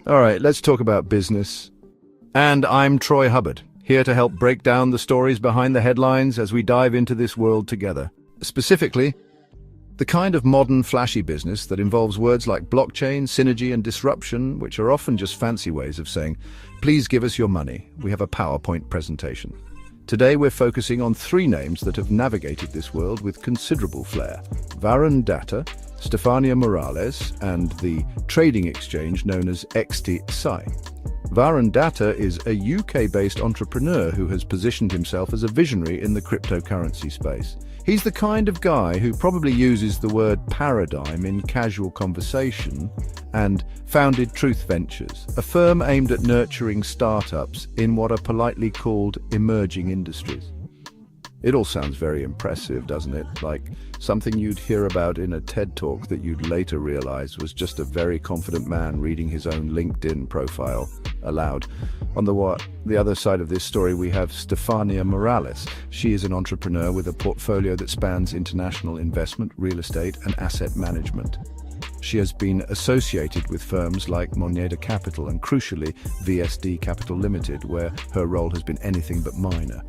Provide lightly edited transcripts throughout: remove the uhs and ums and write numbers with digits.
All right, let's talk about business. And I'm Troy Hubbard, here to help break down the stories behind the headlines as we dive into this world together. Specifically, the kind of modern, flashy business that involves words like blockchain, synergy, and disruption, which are often just fancy ways of saying, please give us your money. We have a PowerPoint presentation. Today, we're focusing on three names that have navigated this world with considerable flair: Varun Data, Stephania Morales, and the trading exchange known as Extsy. Varun Data is a UK-based entrepreneur who has positioned himself as a visionary in the cryptocurrency space. He's the kind of guy who probably uses the word paradigm in casual conversation and founded Truth Ventures, a firm aimed at nurturing startups in what are politely called emerging industries. It all sounds very impressive, doesn't it? Like something you'd hear about in a TED Talk that you'd later realize was just a very confident man reading his own LinkedIn profile aloud. On the other side of this story, we have Stephania Morales. She is an entrepreneur with a portfolio that spans international investment, real estate, and asset management. She has been associated with firms like Moneda Capital and, crucially, VSD Capital Limited, where her role has been anything but minor.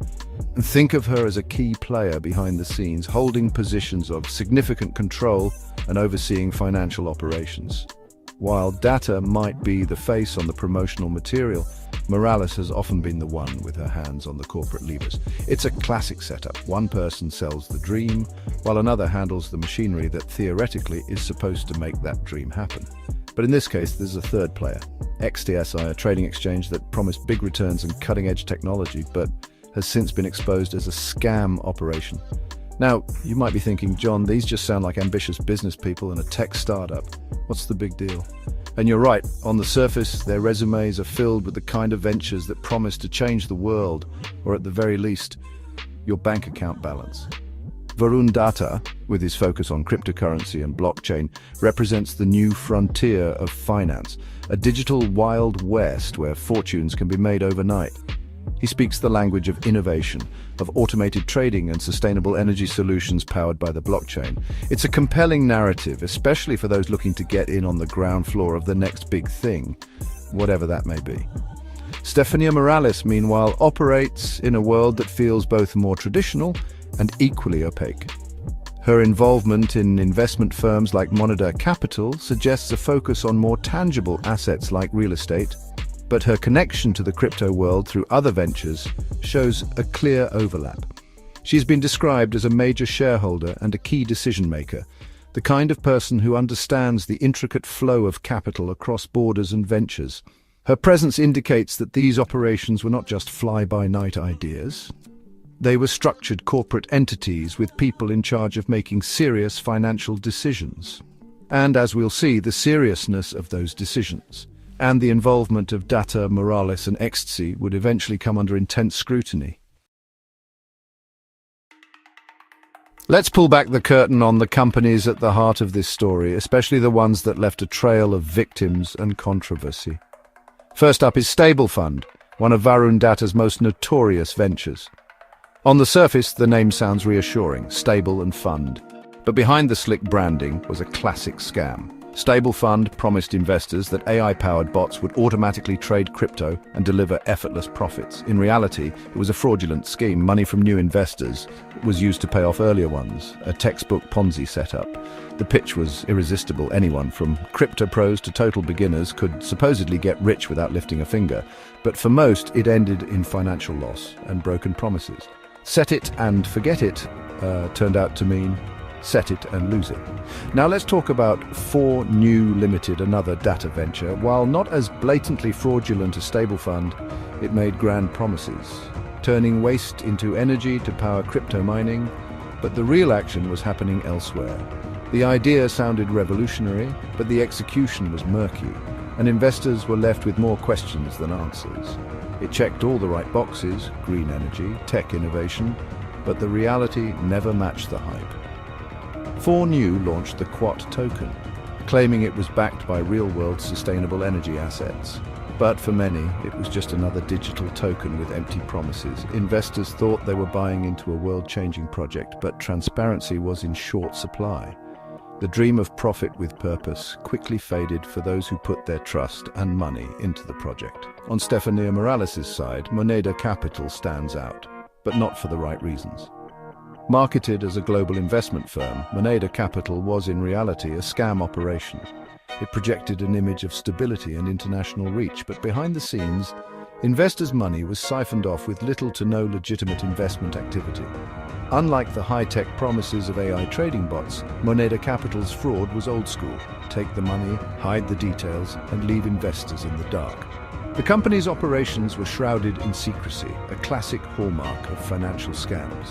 And think of her as a key player behind the scenes, holding positions of significant control and overseeing financial operations. While Data might be the face on the promotional material, Morales has often been the one with her hands on the corporate levers. It's a classic setup. One person sells the dream, while another handles the machinery that theoretically is supposed to make that dream happen. But in this case, there's a third player, Extsy, a trading exchange that promised big returns and cutting-edge technology, but has since been exposed as a scam operation. Now, you might be thinking, John, these just sound like ambitious business people in a tech startup. What's the big deal? And you're right, on the surface, their resumes are filled with the kind of ventures that promise to change the world, or at the very least, your bank account balance. Varun Data, with his focus on cryptocurrency and blockchain, represents the new frontier of finance, a digital Wild West where fortunes can be made overnight. He speaks the language of innovation, of automated trading and sustainable energy solutions powered by the blockchain. It's a compelling narrative, especially for those looking to get in on the ground floor of the next big thing, whatever that may be. Stephania Morales, meanwhile, operates in a world that feels both more traditional and equally opaque. Her involvement in investment firms like Moneda Capital suggests a focus on more tangible assets like real estate, but her connection to the crypto world through other ventures shows a clear overlap. She's been described as a major shareholder and a key decision-maker, the kind of person who understands the intricate flow of capital across borders and ventures. Her presence indicates that these operations were not just fly-by-night ideas. They were structured corporate entities with people in charge of making serious financial decisions. And as we'll see, the seriousness of those decisions and the involvement of Data, Morales and Extsy would eventually come under intense scrutiny. Let's pull back the curtain on the companies at the heart of this story, especially the ones that left a trail of victims and controversy. First up is StableFund, one of Varun Data's most notorious ventures. On the surface, the name sounds reassuring, stable and fund. But behind the slick branding was a classic scam. StableFund promised investors that AI-powered bots would automatically trade crypto and deliver effortless profits. In reality, it was a fraudulent scheme. Money from new investors was used to pay off earlier ones, a textbook Ponzi setup. The pitch was irresistible. Anyone, from crypto pros to total beginners, could supposedly get rich without lifting a finger. But for most, it ended in financial loss and broken promises. Set it and forget it turned out to mean set it and lose it. Now let's talk about 4New Limited, another data venture. While not as blatantly fraudulent as StableFund, it made grand promises, turning waste into energy to power crypto mining, but the real action was happening elsewhere. The idea sounded revolutionary, but the execution was murky, and investors were left with more questions than answers. It checked all the right boxes, green energy, tech innovation, but the reality never matched the hype. 4New launched the Quat token, claiming it was backed by real-world sustainable energy assets. But for many, it was just another digital token with empty promises. Investors thought they were buying into a world-changing project, but transparency was in short supply. The dream of profit with purpose quickly faded for those who put their trust and money into the project. On Stephania Morales' side, Moneda Capital stands out, but not for the right reasons. Marketed as a global investment firm, Moneda Capital was in reality a scam operation. It projected an image of stability and international reach, but behind the scenes, investors' money was siphoned off with little to no legitimate investment activity. Unlike the high-tech promises of AI trading bots, Moneda Capital's fraud was old school. Take the money, hide the details, and leave investors in the dark. The company's operations were shrouded in secrecy, a classic hallmark of financial scams.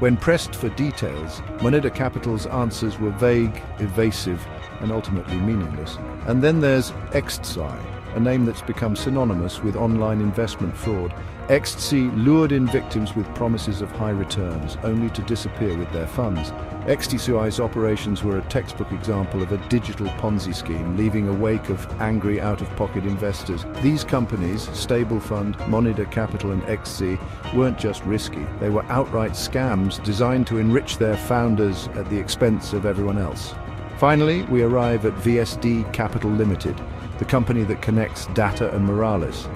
When pressed for details, Moneda Capital's answers were vague, evasive, and ultimately meaningless. And then there's Extsy, a name that's become synonymous with online investment fraud. Extsy lured in victims with promises of high returns, only to disappear with their funds. Extsy's operations were a textbook example of a digital Ponzi scheme, leaving a wake of angry, out-of-pocket investors. These companies, StableFund, Moneda Capital and Extsy, weren't just risky. They were outright scams designed to enrich their founders at the expense of everyone else. Finally, we arrive at VSD Capital Limited, the company that connects Data and Morales.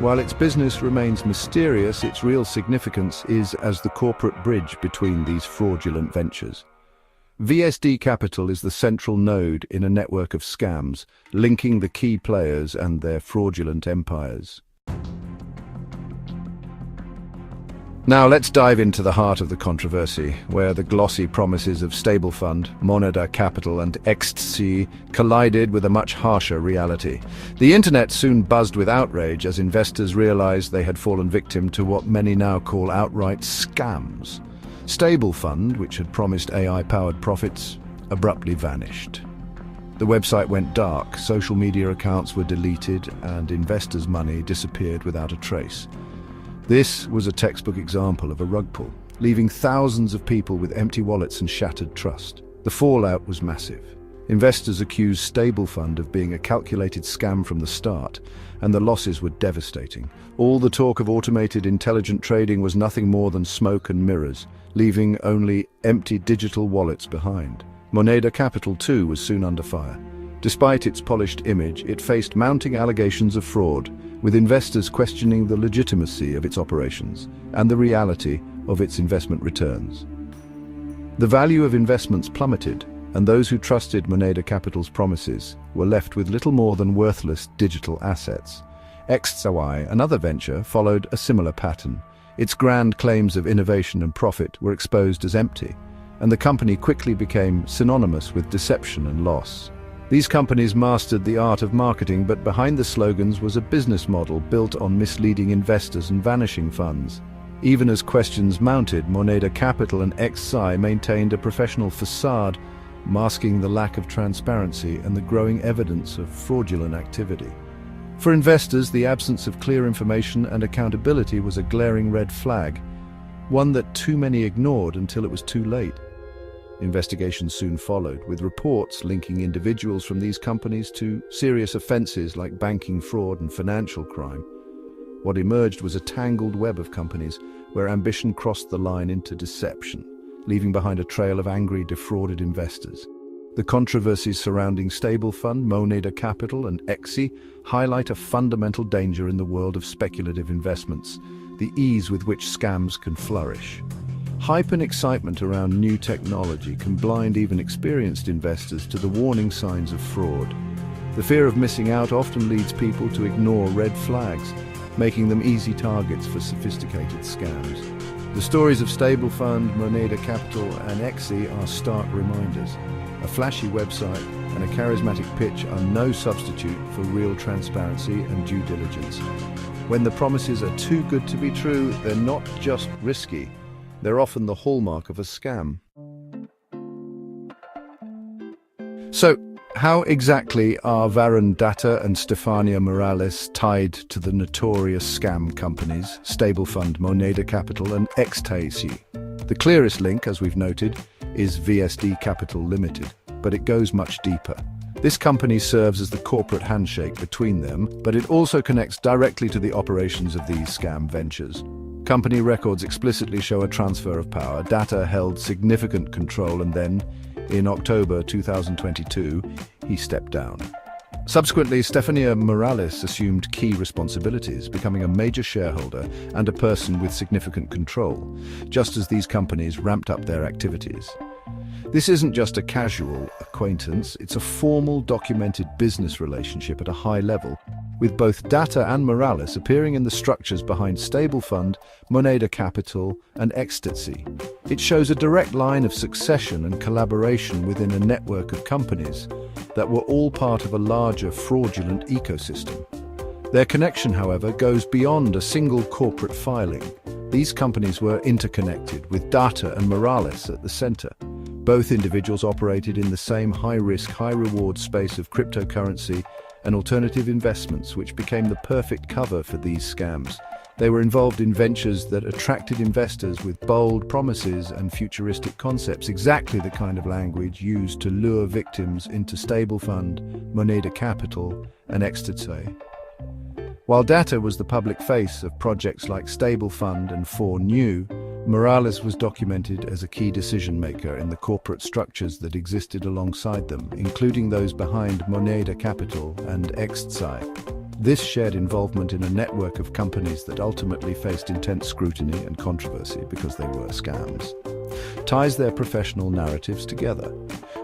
While its business remains mysterious, its real significance is as the corporate bridge between these fraudulent ventures. VSD Capital is the central node in a network of scams, linking the key players and their fraudulent empires. Now let's dive into the heart of the controversy, where the glossy promises of StableFund, Moneda Capital and Extsy collided with a much harsher reality. The internet soon buzzed with outrage as investors realized they had fallen victim to what many now call outright scams. StableFund, which had promised AI-powered profits, abruptly vanished. The website went dark, social media accounts were deleted, and investors' money disappeared without a trace. This was a textbook example of a rug pull, leaving thousands of people with empty wallets and shattered trust. The fallout was massive. Investors accused StableFund of being a calculated scam from the start, and the losses were devastating. All the talk of automated intelligent trading was nothing more than smoke and mirrors, leaving only empty digital wallets behind. Moneda Capital too was soon under fire. Despite its polished image, it faced mounting allegations of fraud, with investors questioning the legitimacy of its operations and the reality of its investment returns. The value of investments plummeted, and those who trusted Moneda Capital's promises were left with little more than worthless digital assets. Extsy, another venture, followed a similar pattern. Its grand claims of innovation and profit were exposed as empty, and the company quickly became synonymous with deception and loss. These companies mastered the art of marketing, but behind the slogans was a business model built on misleading investors and vanishing funds. Even as questions mounted, Moneda Capital and Extsy maintained a professional facade, masking the lack of transparency and the growing evidence of fraudulent activity. For investors, the absence of clear information and accountability was a glaring red flag, one that too many ignored until it was too late. Investigations soon followed, with reports linking individuals from these companies to serious offenses like banking fraud and financial crime. What emerged was a tangled web of companies where ambition crossed the line into deception, leaving behind a trail of angry, defrauded investors. The controversies surrounding StableFund, Moneda Capital and Extsy highlight a fundamental danger in the world of speculative investments, the ease with which scams can flourish. Hype and excitement around new technology can blind even experienced investors to the warning signs of fraud. The fear of missing out often leads people to ignore red flags, making them easy targets for sophisticated scams. The stories of StableFund, Moneda Capital and Extsy are stark reminders. A flashy website and a charismatic pitch are no substitute for real transparency and due diligence. When the promises are too good to be true, they're not just risky. They're often the hallmark of a scam. So, how exactly are Varun Data and Stephania Morales tied to the notorious scam companies, StableFund, Moneda Capital and Extsy? The clearest link, as we've noted, is VSD Capital Limited, but it goes much deeper. This company serves as the corporate handshake between them, but it also connects directly to the operations of these scam ventures. Company records explicitly show a transfer of power. Data held significant control, and then, In October 2022, he stepped down. Subsequently, Stephania Morales assumed key responsibilities, becoming a major shareholder and a person with significant control, just as these companies ramped up their activities. This isn't just a casual acquaintance, it's a formal, documented business relationship at a high level, with both Data and Morales appearing in the structures behind StableFund, Moneda Capital, and Extsy. It shows a direct line of succession and collaboration within a network of companies that were all part of a larger fraudulent ecosystem. Their connection, however, goes beyond a single corporate filing. These companies were interconnected, with Data and Morales at the center. Both individuals operated in the same high-risk, high-reward space of cryptocurrency and alternative investments, which became the perfect cover for these scams. They were involved in ventures that attracted investors with bold promises and futuristic concepts, exactly the kind of language used to lure victims into StableFund, Moneda Capital, and Extsy. While Data was the public face of projects like StableFund and 4New, Morales was documented as a key decision-maker in the corporate structures that existed alongside them, including those behind Moneda Capital and Extsy. This shared involvement in a network of companies that ultimately faced intense scrutiny and controversy because they were scams ties their professional narratives together,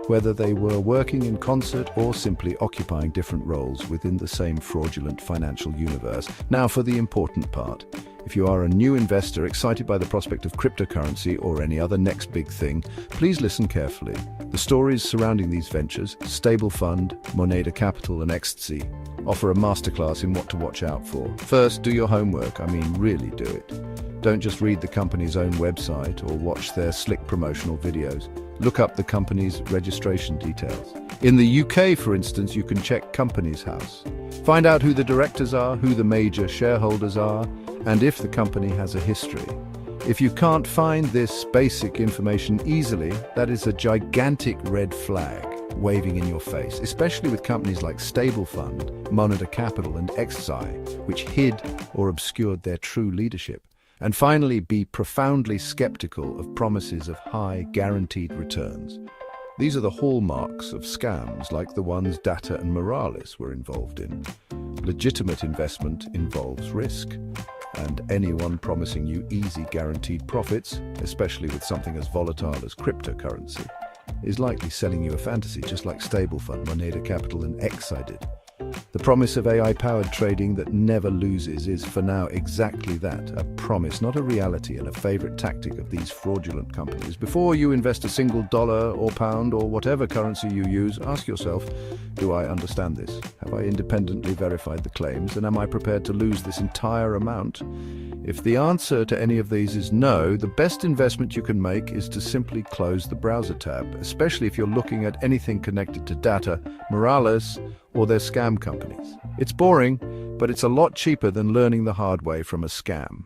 whether they were working in concert or simply occupying different roles within the same fraudulent financial universe. Now for the important part. If you are a new investor excited by the prospect of cryptocurrency or any other next big thing, please listen carefully. The stories surrounding these ventures, StableFund, Moneda Capital and Extsy, offer a masterclass in what to watch out for. First, do your homework. I mean, really do it. Don't just read the company's own website or watch their slick promotional videos. Look up the company's registration details. In the UK, for instance, you can check Companies House. Find out who the directors are, who the major shareholders are, and if the company has a history. If you can't find this basic information easily, that is a gigantic red flag waving in your face, especially with companies like StableFund, Moneda Capital and Extsy, which hid or obscured their true leadership. And finally, be profoundly skeptical of promises of high, guaranteed returns. These are the hallmarks of scams like the ones Data and Morales were involved in. Legitimate investment involves risk, and anyone promising you easy, guaranteed profits, especially with something as volatile as cryptocurrency, is likely selling you a fantasy, just like StableFund, Moneda Capital and Extsy did. The promise of AI-powered trading that never loses is, for now, exactly that, a promise, not a reality, and a favorite tactic of these fraudulent companies. Before you invest a single dollar or pound or whatever currency you use, ask yourself, do I understand this? Have I independently verified the claims, and am I prepared to lose this entire amount? If the answer to any of these is no, the best investment you can make is to simply close the browser tab, especially if you're looking at anything connected to Data, Morales, or their scam companies. It's boring, but it's a lot cheaper than learning the hard way from a scam.